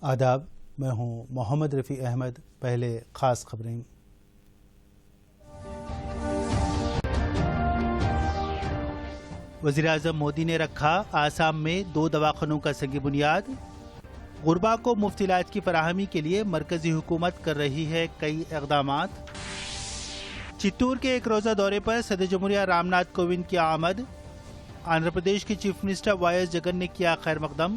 آداب، میں ہوں محمد رفیع احمد۔ پہلے خاص خبریں۔ وزیراعظم مودی نے رکھا آسام میں 2 دواخانوں کا سنگ بنیاد۔ غربا کو مفت علاج کی فراہمی کے لیے مرکزی حکومت کر رہی ہے کئی اقدامات۔ چتور کے ایک روزہ دورے پر صدر جمہوریہ رام ناتھ کووند کی آمد۔ آندھرا پردیش کے chief minister Y S Jagan نے کیا خیر مقدم۔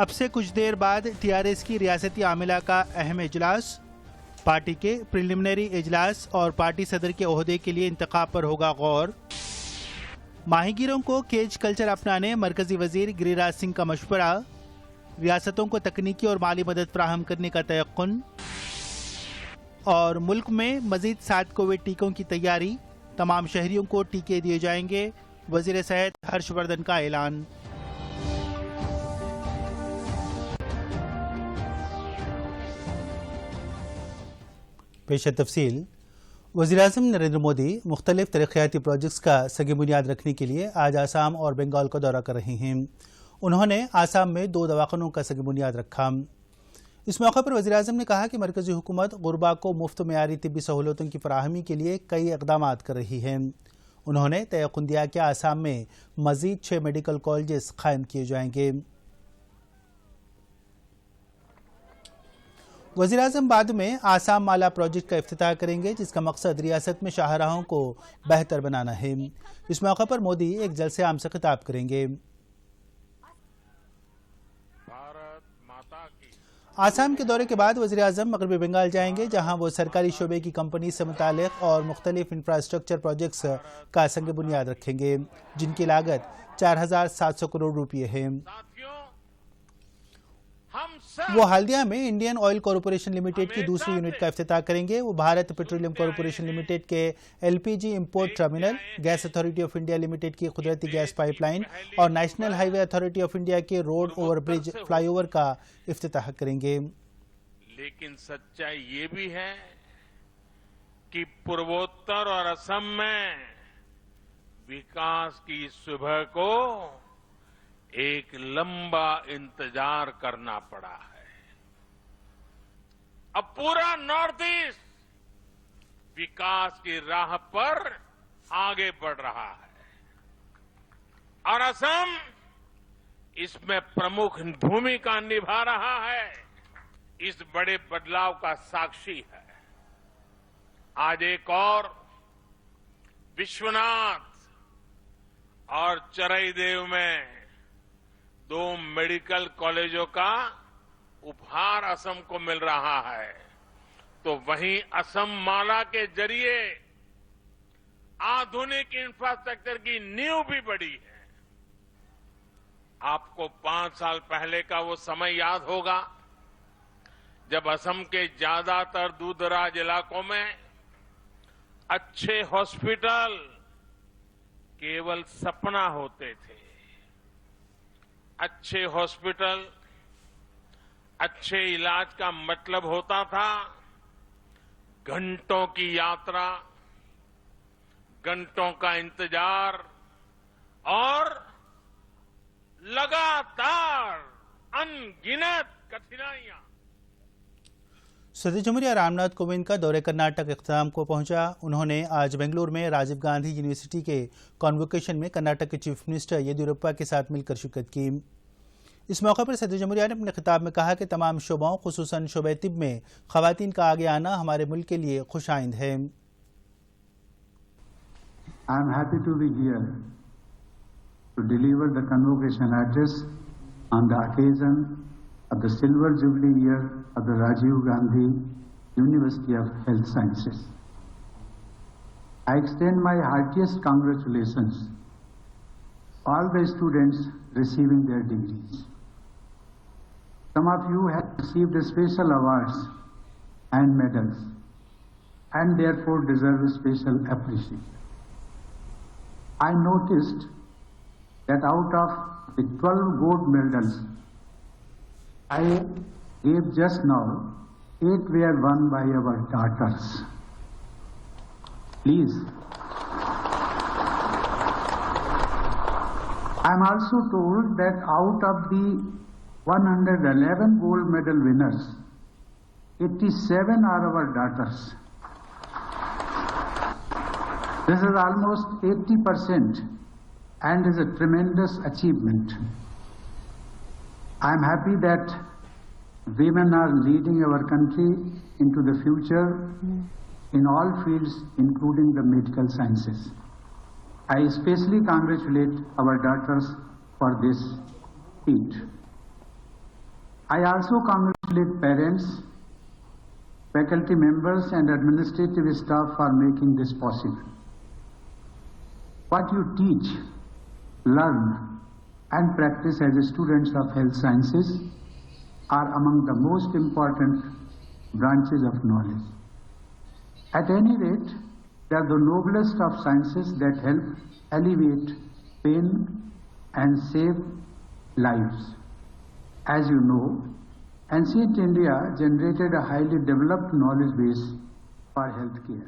اب سے کچھ دیر بعد ٹی آر ایس کی ریاستی عاملہ کا اہم اجلاس، پارٹی کے پریلیمنری اجلاس اور پارٹی صدر کے عہدے کے لیے انتخاب پر ہوگا غور۔ ماہی گیروں کو کیج کلچر اپنانے مرکزی وزیر گری راج سنگھ کا مشورہ۔ ریاستوں کو تکنیکی اور مالی مدد فراہم کرنے کا تیقن۔ اور ملک میں مزید 7 کووڈ ٹیکوں کی تیاری، تمام شہریوں کو ٹیکے دیے جائیں گے، وزیر صحت ہرش وردھن کا اعلان۔ پیش تفصیل۔ وزیراعظم نریندر مودی مختلف ترقیاتی پروجیکٹس کا سنگ بنیاد رکھنے کے لیے آج آسام اور بنگال کا دورہ کر رہے ہیں۔ انہوں نے آسام میں 2 دواخانوں کا سنگ بنیاد رکھا۔ اس موقع پر وزیراعظم نے کہا کہ مرکزی حکومت غربا کو مفت معیاری طبی سہولتوں کی فراہمی کے لیے کئی اقدامات کر رہی ہے۔ انہوں نے تیقن دیا کہ آسام میں مزید 6 میڈیکل کالجز قائم کیے جائیں گے۔ وزیراعظم بعد میں آسام مالا پروجیکٹ کا افتتاح کریں گے، جس کا مقصد ریاست میں شاہراہوں کو بہتر بنانا ہے۔ اس موقع پر مودی ایک جلسے عام سے خطاب کریں گے۔ آسام کے دورے کے بعد وزیراعظم مغربی بنگال جائیں گے، جہاں وہ سرکاری شعبے کی کمپنی سے متعلق اور مختلف انفراسٹرکچر پروجیکٹس کا سنگ بنیاد رکھیں گے، جن کی لاگت 4700 کروڑ روپے ہے۔ وہ ہالدیا میں انڈین آئل کارپوریشن لمیٹڈ کی دوسری یونٹ کا افتتاح کریں گے۔ وہ بھارت پیٹرولیم کارپوریشن لمیٹڈ کے L P G import terminal, gas authority of India limited کی قدرتی گیس پائپ لائن اور national highway authority of India کے road over bridge flyover کا افتتاح کریں گے۔ لیکن سچائی یہ بھی ہے کہ پوروتر اور اسم میں وکاس کی صبح کو ایک لمبا انتظار کرنا پڑا ہے۔ اب پورا نارتھ ایسٹ وکاس کی راہ پر آگے بڑھ رہا ہے اور اسم اس میں پرمکھ بھومکا نبھا رہا ہے، اس بڑے بدلاؤ کا ساکشی ہے۔ آج ایک اور وشوناتھ اور چرائی دیو میں 2 میڈیکل کالجوں کا اپہار اسم کو مل رہا ہے، تو وہیں اسم مالا کے ذریعے آدھونک انفراسٹرکچر کی نیو بھی بڑی ہے۔ آپ کو 5 سال پہلے کا وہ سمے یاد ہوگا جب اسم کے زیادہ تر دور دراز علاقوں میں اچھے ہاسپٹل کیول سپنا ہوتے تھے۔ اچھے ہاسپٹل، اچھے علاج کا مطلب ہوتا تھا گھنٹوں کی یاترا، گھنٹوں کا انتظار اور لگاتار ان گنت کٹھنائیاں۔ صدر جمہوریہ رام ناتھ کووند کا دورہ کرناٹک اختتام کو پہنچا۔ انہوں نے آج بنگلور میں راجیو گاندھی یونیورسٹی کے کانووکیشن میں کرناٹک کے چیف منسٹر یدیورپا کے ساتھ مل کر شرکت کی۔ اس موقع پر صدر جمہوریہ نے اپنے خطاب میں کہا کہ تمام شعبوں خصوصاً شعبہ طب میں خواتین کا آگے آنا ہمارے ملک کے لیے خوش آئند ہے۔ I am happy to be here to deliver the convocation address on the occasion of the Silver Jubilee year of the Rajiv Gandhi University of Health Sciences. I extend my heartiest congratulations to all the students receiving their degrees. Some of you have received special awards and medals and therefore deserve special appreciation. I noticed that out of the 12 gold medals I gave just now, 8 were won by our daughters. Please. I am also told that out of the 111 gold medal winners, 87 are our daughters. This is almost 80% and is a tremendous achievement. I am happy that women are leading our country into the future in all fields, including the medical sciences. I especially congratulate our daughters for this feat. I also congratulate parents, faculty members and administrative staff for making this possible. What you teach, learn and practice as students of health sciences are among the most important branches of knowledge. At any rate, they are the noblest of sciences that help alleviate pain and save lives. As you know, ancient India generated a highly developed knowledge base for healthcare.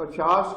50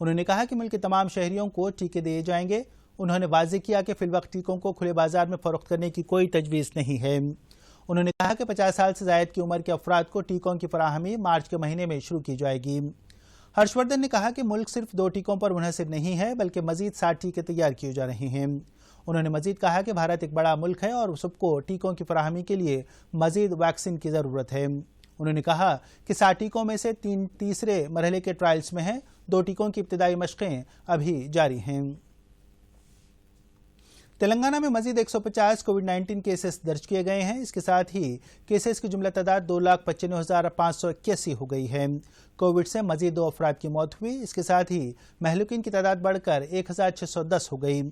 انہوں نے کہا کہ ملک کے تمام شہریوں کو ٹیکے دیے جائیں گے۔ انہوں نے واضح کیا کہ فی الوقت ٹیکوں کو کھلے بازار میں فروخت کرنے کی کوئی تجویز نہیں ہے۔ انہوں نے کہا کہ 50 سال سے زائد کی عمر کے افراد کو ٹیکوں کی فراہمی مارچ کے مہینے میں شروع کی جائے گی۔ ہرش وردھن نے کہا کہ ملک صرف 2 ٹیکوں پر منحصر نہیں ہے بلکہ مزید 60 ٹیکے تیار کیے جا رہے ہیں۔ انہوں نے مزید کہا کہ بھارت ایک بڑا ملک ہے اور سب کو ٹیکوں کی فراہمی کے لیے مزید ویکسین کی ضرورت ہے۔ انہوں نے کہا کہ 60 ٹیکوں میں سے 3 تیسرے مرحلے کے ٹرائلز میں ہیں، 2 ٹیکوں کی ابتدائی مشقیں ابھی جاری ہیں۔ تلنگانہ میں مزید 150 کووڈ-19 کیسز درج کیے گئے ہیں۔ اس کے ساتھ ہی کیسز کی جملہ تعداد 2,95,581 ہو گئی ہے۔ کووڈ سے مزید 2 افراد کی موت ہوئی۔ اس کے ساتھ ہی مہلوکین کی تعداد بڑھ کر 1,610 ہو گئی۔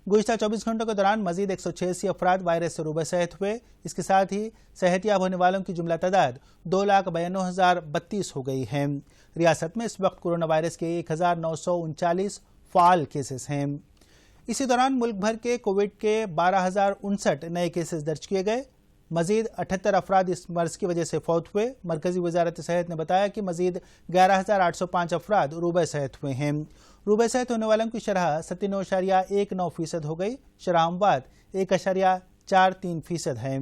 گزشتہ 24 گھنٹوں کے دوران مزید 186 افراد وائرس سے روبہ صحت ہوئے۔ اس کے ساتھ ہی صحت یاب ہونے والوں کی جملہ تعداد 2,92,032 ہو گئی ہے۔ ریاست میں اس وقت کورونا وائرس کے 1,939 فعال کیسز ہیں۔ اسی دوران ملک بھر کے کووڈ کے 12,059 نئے کیسز درج کیے گئے۔ مزید 78 افراد اس مرض کی وجہ سے فوت ہوئے۔ مرکزی وزارت صحت نے بتایا کہ مزید 11,805 افراد روبہ صحت ہوئے ہیں۔ روبہ صحت ہونے والوں کی شرح 97.19% ہو گئی۔ شرح اموات 1.43% ہے۔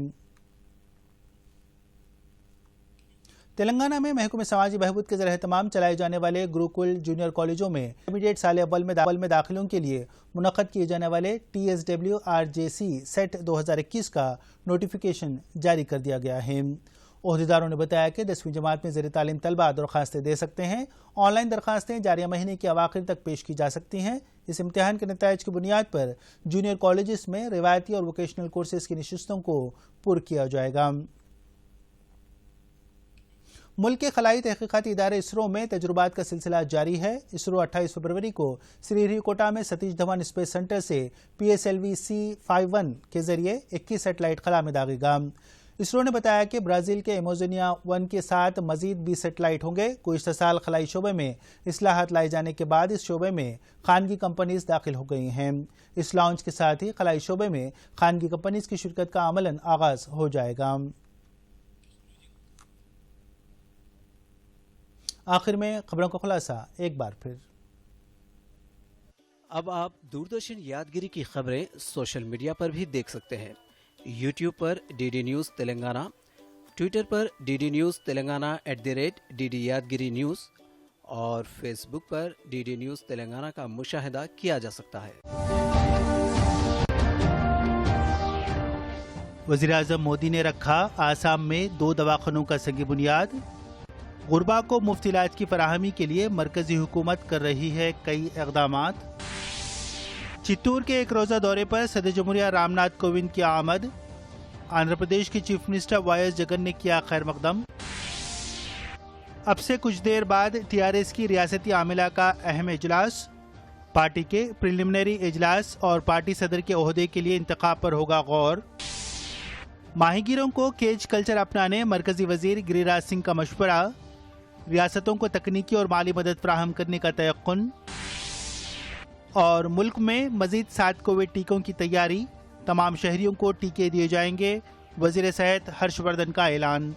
تلنگانہ میں محکمہ سماجی بہبود کے زیر اہتمام چلائے جانے والے گروکل جونیئر کالجوں میں انٹرمیڈیٹ سال اول میں داخلوں کے لیے منعقد کیے جانے والے TSWRJC سیٹ 2021 کا نوٹیفیکیشن جاری کر دیا گیا ہے۔ عہدیداروں نے بتایا کہ 10ویں جماعت میں زیر تعلیم طلبہ درخواستیں دے سکتے ہیں۔ آن لائن درخواستیں جاریہ مہینے کے اواخر تک پیش کی جا سکتی ہیں۔ اس امتحان کے نتائج کی بنیاد پر جونیئر کالجز میں روایتی اور ووکیشنل کورسز کی نشستوں کو پر کیا جائے گا۔ ملک کے خلائی تحقیقاتی ادارے اسرو میں تجربات کا سلسلہ جاری ہے۔ اسرو 28 فروری کو سری ہری کوٹا میں ستیش دھون اسپیس سینٹر سے PSLV-C51 کے ذریعے 21 سیٹلائٹ خلا میں داغے گا۔ اسرو نے بتایا کہ برازیل کے ایموزونیا 1 کے ساتھ مزید 20 سیٹلائٹ ہوں گے۔ گزشتہ سال خلائی شعبے میں اصلاحات لائے جانے کے بعد اس شعبے میں خانگی کمپنیز داخل ہو گئی ہیں۔ اس لانچ کے ساتھ ہی خلائی شعبے میں خانگی کمپنیز کی شرکت کا عملاً آغاز ہو جائے گا۔ آخر میں خبروں کا خلاصہ ایک بار پھر۔ اب آپ دوردرشن یادگیری کی خبریں سوشل میڈیا پر بھی دیکھ سکتے ہیں۔ یوٹیوب پر DD نیوز تلنگانہ، ٹویٹر پر DD news Telangana @DD Yadagiri news اور فیس بک پر DD نیوز تلنگانہ کا مشاہدہ کیا جا سکتا ہے۔ وزیراعظم مودی نے رکھا آسام میں 2 دواخانوں کا سنگ بنیاد۔ غربا کو مفت علاج کی فراہمی کے لیے مرکزی حکومت کر رہی ہے کئی اقدامات۔ چتور کے ایک روزہ دورے پر صدر جمہوریہ رام ناتھ کووند کی آمد۔ آندھرا پردیش کے چیف منسٹر YS جگن نے کیا خیر مقدم۔ اب سے کچھ دیر بعد TRS کی ریاستی عاملہ کا اہم اجلاس۔ پارٹی کے پریلیمنری اجلاس اور پارٹی صدر کے عہدے کے لیے انتخاب پر ہوگا غور۔ ماہی گیروں کو کیج کلچر اپنانے مرکزی وزیر گری راج سنگھ کا مشورہ۔ ریاستوں کو تکنیکی اور مالی مدد فراہم کرنے کا تیقن۔ اور ملک میں مزید 7 کووڈ ٹیکوں کی تیاری، تمام شہریوں کو ٹیکے دیے جائیں گے، وزیر صحت ہرش وردھن کا اعلان۔